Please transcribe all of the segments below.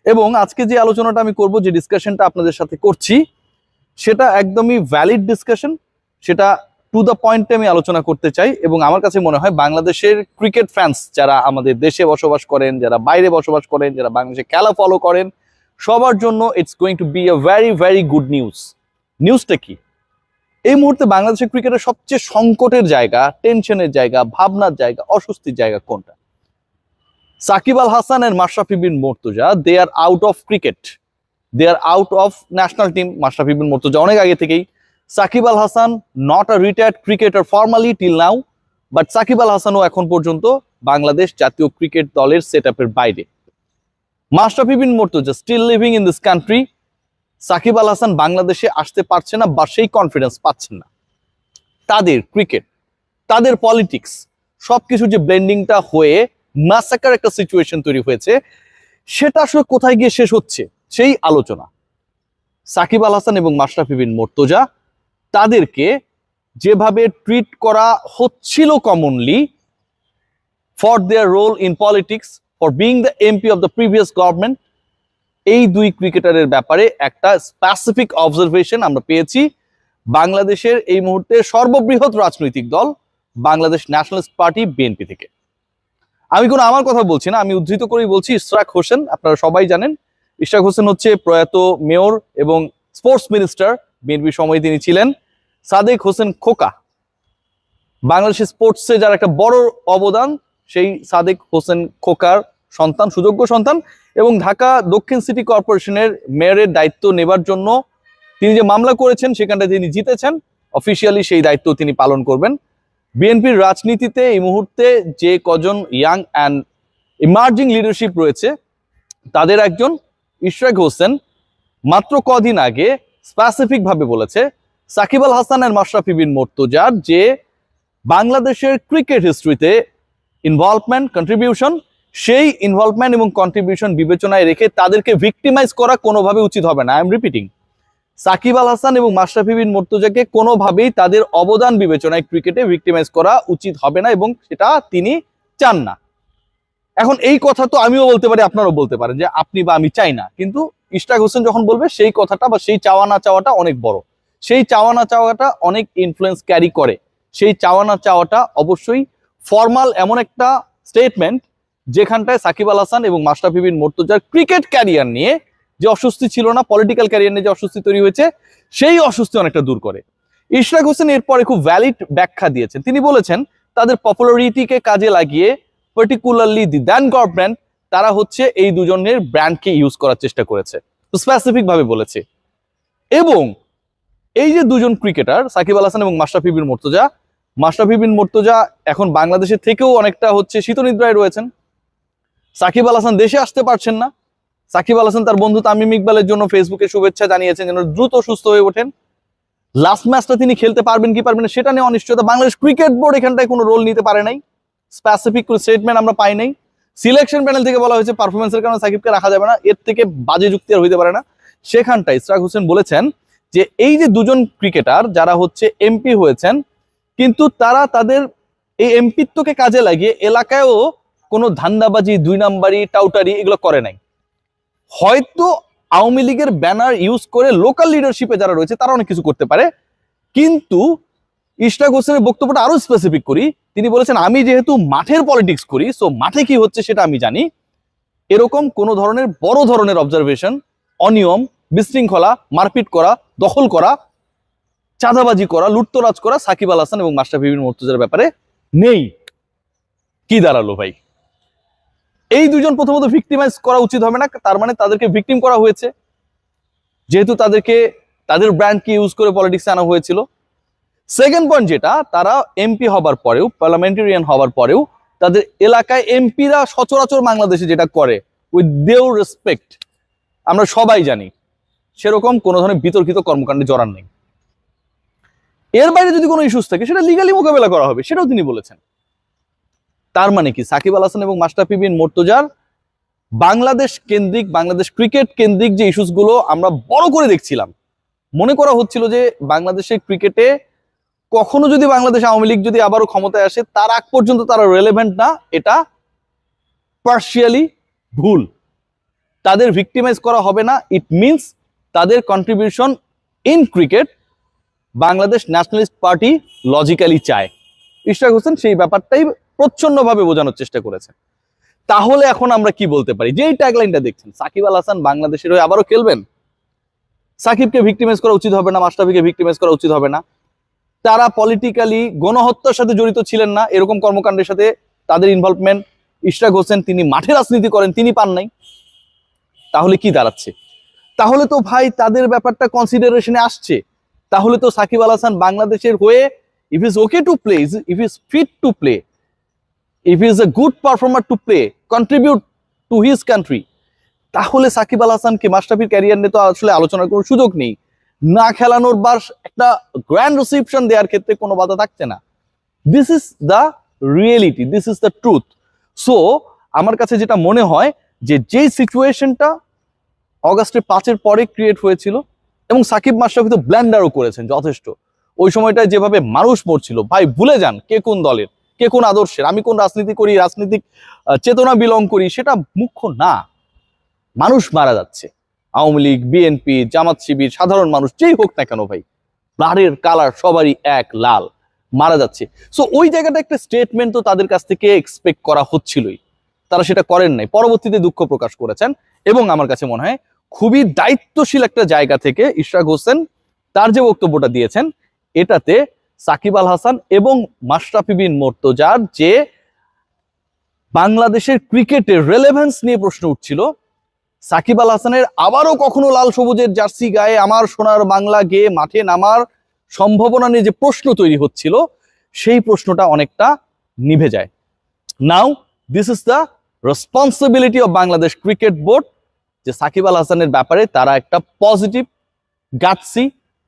এবং আজকে যে আলোচনাটা আমি করব, যে ডিসকাশনটা আপনাদের সাথে করছি, সেটা একদমই ভ্যালিড ডিসকাশন। সেটা টু দ্য পয়েন্টে আমি আলোচনা করতে চাই। এবং আমার কাছে মনে হয় বাংলাদেশের ক্রিকেট ফ্যান্স যারা আমাদের দেশে বসবাস করেন, যারা বাইরে বসবাস করেন, যারা বাংলাদেশে খেলা ফলো করেন, সবার জন্য it's going to be a very very good news. নিউজটা কি? এই মুহূর্তে বাংলাদেশের ক্রিকেটের সবচেয়ে সংকটের জায়গা, টেনশনের জায়গা, ভাবনার জায়গা, অস্বস্তির জায়গা কোনটা? Shakib Al Hasan and Mashrafe Bin Mortaza, they are out of cricket, they are out of national team. Mashrafe Bin Mortaza অনেক আগে থেকেই, Shakib Al Hasan not a retired cricketer formally till now, but Shakib Al হাসানও এখন পর্যন্ত বাংলাদেশ জাতীয় ক্রিকেট দলের সেট আপের বাইরে। Mashrafe Bin Mortaza still living in this country. Shakib Al Hasan বাংলাদেশে আসতে পারছে না বা সেই কনফিডেন্স পাচ্ছেন না। তাদের ক্রিকেট, তাদের পলিটিক্স, সবকিছু যে ব্লেন্ডিংটা হয়ে ম্যাসাকার একটা সিচুয়েশন তৈরি হয়েছে, সেটা আসলে কোথায় গিয়ে শেষ হচ্ছে সেই আলোচনা। সাকিব আল হাসান এবং মাশরাফি বিন মুর্তজা, তাদেরকে যেভাবে ট্রিট করা হচ্ছিল commonly for their role in politics, for being the MP of the previous government, এই দুই ক্রিকেটারের ব্যাপারে একটা স্পেসিফিক অবজারভেশন আমরা পেয়েছি বাংলাদেশের এই মুহূর্তে সর্ববৃহৎ রাজনৈতিক দল বাংলাদেশ ন্যাশনালিস্ট পার্টি বিএনপি থেকে। আমি কোনো আমার কথা বলছি না, আমি উদ্ধৃত করেই বলছি। ইশরাক হোসেন, আপনারা সবাই জানেন, ইশরাক হোসেন হচ্ছে প্রয়াত মেয়র এবং স্পোর্টস মিনিস্টার, বিএনপির সময় তিনি ছিলেন। সাদেক হোসেন খোকা, বাংলাদেশের স্পোর্টসে যার একটা বড় অবদান, সেই সাদেক হোসেন খোকার সন্তান, সুযোগ্য সন্তান। এবং ঢাকা দক্ষিণ সিটি কর্পোরেশনের মেয়রের দায়িত্ব নেবার জন্য তিনি যে মামলা করেছেন, সেখানটা তিনি জিতেছেন, অফিসিয়ালি সেই দায়িত্ব তিনি পালন করবেন। বিএনপির রাজনীতিতে এই মুহূর্তে যে কজন ইয়াং অ্যান্ড ইমার্জিং লিডারশিপ রয়েছে, তাদের একজন ইশরাক হোসেন মাত্র কদিন আগে স্পেসিফিক ভাবে বলেছে সাকিব আল হাসান আর মাশরাফি বিন মুর্তজার যে বাংলাদেশের ক্রিকেট হিস্ট্রিতে ইনভলভমেন্ট, কন্ট্রিবিউশন, সেই ইনভলভমেন্ট এবং কন্ট্রিবিউশন বিবেচনায় রেখে তাদেরকে ভিক্টিমাইজ করা কোনোভাবে উচিত হবে না। I am repeating, Shakib Al Hasan এবং মাশরাফি বিন মুর্তজাকে কোনোভাবেই তাদের অবদান বিবেচনায় ক্রিকেটে ভিক্টিমাইজ করা উচিত হবে না, এবং সেটা তিনি চান না। এখন এই কথা তো আমিও বলতে পারি, আপনারাও বলতে পারেন যে আপনি বা আমি চাই না, কিন্তু ইশরাক হোসেন যখন বলবে, সেই কথাটা বা সেই চাওয়া না চাওয়াটা অনেক বড়, সেই চাওয়া না চাওয়াটা অনেক ইনফ্লুয়েন্স ক্যারি করে। সেই চাওয়া না চাওয়াটা অবশ্যই ফর্মাল এমন একটা স্টেটমেন্ট যেখানটায় সাকিব আল হাসান এবং মাশরাফি বিন মুর্তজার ক্রিকেট ক্যারিয়ার নিয়ে যে অস্বস্তি ছিল না, পলিটিক্যাল ক্যারিয়ার নিয়ে যে অস্বস্তি তৈরি হয়েছে, সেই অস্বস্তি অনেকটা দূর করে। ইশরাক হোসেন এরপরে খুব ভ্যালিড ব্যাখ্যা দিয়েছেন। তিনি বলেছেন তাদের পপুলারিটিকে কাজে লাগিয়ে, পার্টিকুলারলি দি দ্যান গভর্নমেন্ট, তারা হচ্ছে এই দুজনের ব্র্যান্ডকে ইউজ করার চেষ্টা করেছে, স্পেসিফিক ভাবে বলেছে। এবং এই যে দুজন ক্রিকেটার সাকিব আল হাসান এবং মাশরাফি বিন মুর্তজা, মাশরাফি বিন মুর্তজা এখন বাংলাদেশের থেকেও অনেকটা হচ্ছে শীতনিদ্রায় রয়েছেন। সাকিব আল হাসান দেশে আসতে পারছেন না। সাকিব আল হাসান তার বন্ধু তামিম ইকবালের জন্য ফেসবুকে শুভেচ্ছা জানিয়েছেন যেন দ্রুত সুস্থ হয়ে ওঠেন। লাস্ট ম্যাচটা তিনি খেলতে পারবেন কি পারবেন না সেটা নিয়ে অনিশ্চয়তা। বাংলাদেশ ক্রিকেট বোর্ড এখানটায় কোনো রোল নিতে পারে নাই, স্পেসিফিক কোনো স্টেটমেন্ট আমরা পাই নাই। সিলেকশন প্যানেল থেকে বলা হয়েছে পারফরমেন্সের কারণে সাকিবকে রাখা যাবে না, এর থেকে বাজে যুক্তি আর হইতে পারে না। সেখানটায় ইশরাক হোসেন বলেছেন যে এই যে দুজন ক্রিকেটার যারা হচ্ছে এমপি হয়েছেন, কিন্তু তারা তাদের এই এমপিত্বকে কাজে লাগিয়ে এলাকায়ও কোনো ধান্দাবাজি, দুই নাম্বারি, টাউটারি এগুলো করে নাই। হয়তো আওয়ামী লীগের ব্যানার ইউজ করে লোকাল লিডারশিপে যারা রয়েছে তারা অনেক কিছু করতে পারে, কিন্তু ইশরাক হোসেনের বক্তব্যটা আরো স্পেসিফিক করি। তিনি বলেছেন আমি যেহেতু মাঠের পলিটিক্স করি, সো মাঠে কি হচ্ছে সেটা আমি জানি। এরকম কোনো ধরনের বড় ধরনের অবজারভেশন, অনিয়ম, বিশৃঙ্খলা, মারপিট করা, দখল করা, চাঁদাবাজি করা, লুটতরাজ করা সাকিব আল হাসান এবং মাশরাফি বিন মুর্তজার ব্যাপারে নেই। কি দাঁড়ালো ভাই? এই দুজন প্রথমত ভিক্টিমাইজ করা উচিত হবে না, তার মানে তাদেরকে ভিকটিম করা হয়েছে, যেহেতু তাদেরকে তাদের ব্র্যান্ডকে ইউজ করে পলিটিক্সে আনা হয়েছিল। সেকেন্ড পয়েন্ট যেটা, তারা এমপি হবার পরেও, পার্লামেন্টারিয়ান হবার পরেও তাদের এলাকায় এমপিরা সচরাচর বাংলাদেশে যেটা করে উইথ ডিউ রেসপেক্ট, আমরা সবাই জানি, সেরকম কোনো ধরনের বিতর্কিত কর্মকাণ্ডে জড়ান নেই। এর বাইরে যদি কোনো ইস্যুস থাকে সেটা লিগালি মোকাবেলা করা হবে, সেটাও তিনি বলেছেন। তার মানে কি সাকিব আল হাসান এবং মাশরাফি বিন মুর্তজার বাংলাদেশ কেন্দ্রিক, বাংলাদেশ ক্রিকেট কেন্দ্রিক যে ইস্যুসগুলো আমরা বড় করে দেখছিলাম, মনে করা হচ্ছিল যে বাংলাদেশের ক্রিকেটে কখনো যদি বাংলাদেশ আওয়ামী লীগ যদি আবারও ক্ষমতায় আসে তার আগ পর্যন্ত তারা রেলেভেন্ট না, এটা পার্শিয়ালি ভুল। তাদের ভিক্টিমাইজ করা হবে না, ইট মিনস তাদের contribution in cricket Bangladesh nationalist party logically চায়। ইশরাক হোসেন সেই ব্যাপারটাই প্রচ্ছন্নভাবে বোঝানোর চেষ্টা করেছেন। তাহলে এখন আমরা কি বলতে পারি, যেই ট্যাগলাইনটা দেখছেন, সাকিব আল হাসান বাংলাদেশের হয়ে আবারও খেলবেন? সাকিবকে ভিক্টিমাইজ করা উচিত হবে না, মাশরাফিকে ভিক্টিমাইজ করা উচিত হবে না। তারা পলিটিক্যালি গণহত্যার সাথে জড়িত ছিলেন না, এরকম কর্মকাণ্ডের সাথে তাদের ইনভলভমেন্ট ইশরাক হোসেন তিনি মাঠে রাজনীতি করেন, তিনি পান নাই। তাহলে কি দাঁড়াচ্ছে? তাহলে তো ভাই তাদের ব্যাপারটা কনসিডারেশনে আসছে। তাহলে তো সাকিব আল হাসান বাংলাদেশের হয়ে if is okay to play, if is fit to play, if is a good performer to play, contribute to his country, তাহলে সাকিব আল হাসানকে মাশরাফির ক্যারিয়ার নিয়ে তো আসলে আলোচনার কোনো সুযোগ নেই। না খেলানোর বা একটা গ্র্যান্ড রিসিপশন দেওয়ার ক্ষেত্রে কোনো বাধা থাকছে না। This is the reality, this is the truth. So আমার কাছে যেটা মনে হয় যে যেই সিচুয়েশনটা অগাস্টের 5-এর পরে ক্রিয়েট হয়েছিল, এবং সাকিব মাশরাফি তো ব্ল্যান্ডারও করেছেন যথেষ্ট, ওই সময়টায় যেভাবে মানুষ মরছিল, ভাই ভুলে যান কে কোন দলের, কে কোন আদর্শের, আমি কোন রাজনীতি করি, রাজনৈতিক চেতনা বিলং করি, সেটা মুখ্য না। মানুষ মারা যাচ্ছে, আওয়ামী লীগ, বিএনপি, জামাত শিবির, সাধারণ মানুষ যেই হোক না কেন ভাই, ব্লাডের কালার সবারই এক, লাল, মারা যাচ্ছে। সো ওই জায়গাটা একটা স্টেটমেন্ট তো তাদের কাছ থেকে এক্সপেক্ট করা হচ্ছিলই, তারা সেটা করেন নাই, পরবর্তীতে দুঃখ প্রকাশ করেছেন। এবং আমার কাছে মনে হয় খুবই দায়িত্বশীল একটা জায়গা থেকে ইশরাক হোসেন তার যে বক্তব্যটা দিয়েছেন, এটাতে সাকিব আল হাসান এবং মাশরাফি বিন মুর্তজার যে বাংলাদেশের ক্রিকেটের রেলেভেন্স নিয়ে প্রশ্ন উঠছিল, সাকিব আল হাসানের আবারও কখনো লাল সবুজের জার্সি গায়ে আমার সোনার বাংলা গেয়ে মাঠে নামার সম্ভাবনা নিয়ে যে প্রশ্ন তৈরি হচ্ছিল, সেই প্রশ্নটা অনেকটা নিভে যায়। Now this is the responsibility of Bangladesh cricket board, যে সাকিব আল হাসানের ব্যাপারে তারা একটা positive, gutsy,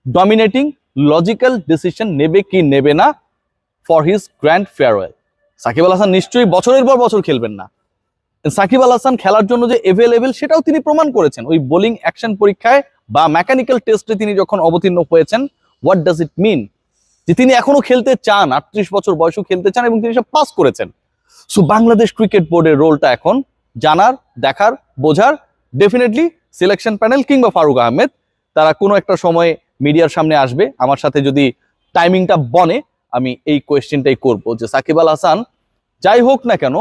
dominating, logical decision নেবে কি নেবে না for his grand farewell. Shakib Al Hasan নিশ্চয়ই বছরের পর বছর খেলবেন না। সাকিব আল হাসান খেলার জন্য যে এভেলেবেল সেটাও তিনি প্রমাণ করেছেন ওই বোলিং অ্যাকশন পরীক্ষায় বা মেকানিক্যাল টেস্টে তিনি যখন অবতীর্ণ হয়েছেন। হোয়াট ডাজ ইট মিন? যে তিনি এখনো খেলতে চান, 38 বছর বয়সেও খেলতে চান, এবং তিনি সব পাস করেছেন। সো বাংলাদেশ ক্রিকেট বোর্ডের রোলটা এখন জানার, দেখার, বোঝার। ডেফিনেটলি সিলেকশন প্যানেল কিংবা ফারুক আহমেদ তারা কোনো একটা সময় মিডিয়ার সামনে আসবে, আমার সাথে যদি টাইমিংটা বনে আমি এই কোয়েশ্চেনটাই করব যে সাকিব আল হাসান যাই হোক না কেন,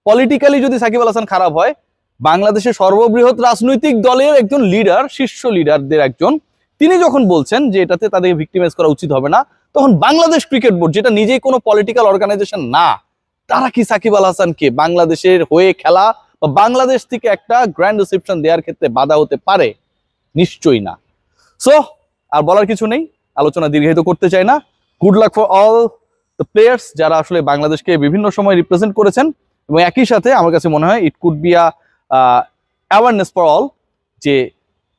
পলিটিক্যালি যদি সাকিব আল হাসান খারাপ হয়, বাংলাদেশের সর্ববৃহৎ রাজনৈতিক দলের একজন লিডার, শীর্ষ লিডারদের একজন, তিনি যখন বলছেন যে এটাতে তাদেরকে ভিক্টিমাইজ করা উচিত হবে না, তখন বাংলাদেশ ক্রিকেট বোর্ড, যেটা নিজেই কোনো পলিটিক্যাল অর্গানাইজেশন না, তারা কি সাকিব আল হাসানকে বাংলাদেশের হয়ে খেলা বা বাংলাদেশ থেকে একটা গ্র্যান্ড রিসেপশন দেওয়ার ক্ষেত্রে বাধা হতে পারে? নিশ্চয়ই না। সো আর বলার কিছু নেই, আলোচনা দীর্ঘায়িত করতে চাই না। Good luck for all the players যারা আসলে বাংলাদেশকে বিভিন্ন সময় রিপ্রেজেন্ট করেছেন, এবং একই সাথে আমার কাছে মনে হয় it could be a awareness for all, যে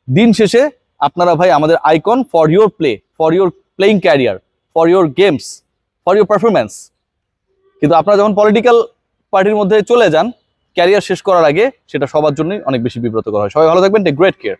দিন শেষে আপনারা ভাই আমাদের icon for your play, for your playing career, for your games, for your performance. কিন্তু আপনারা যখন পলিটিক্যাল পার্টির মধ্যে চলে যান ক্যারিয়ার শেষ করার আগে, সেটা সবার জন্যই অনেক বেশি বিব্রতকর হয়। সবাই ভালো থাকবেন, টেক গ্রেট কেয়ার।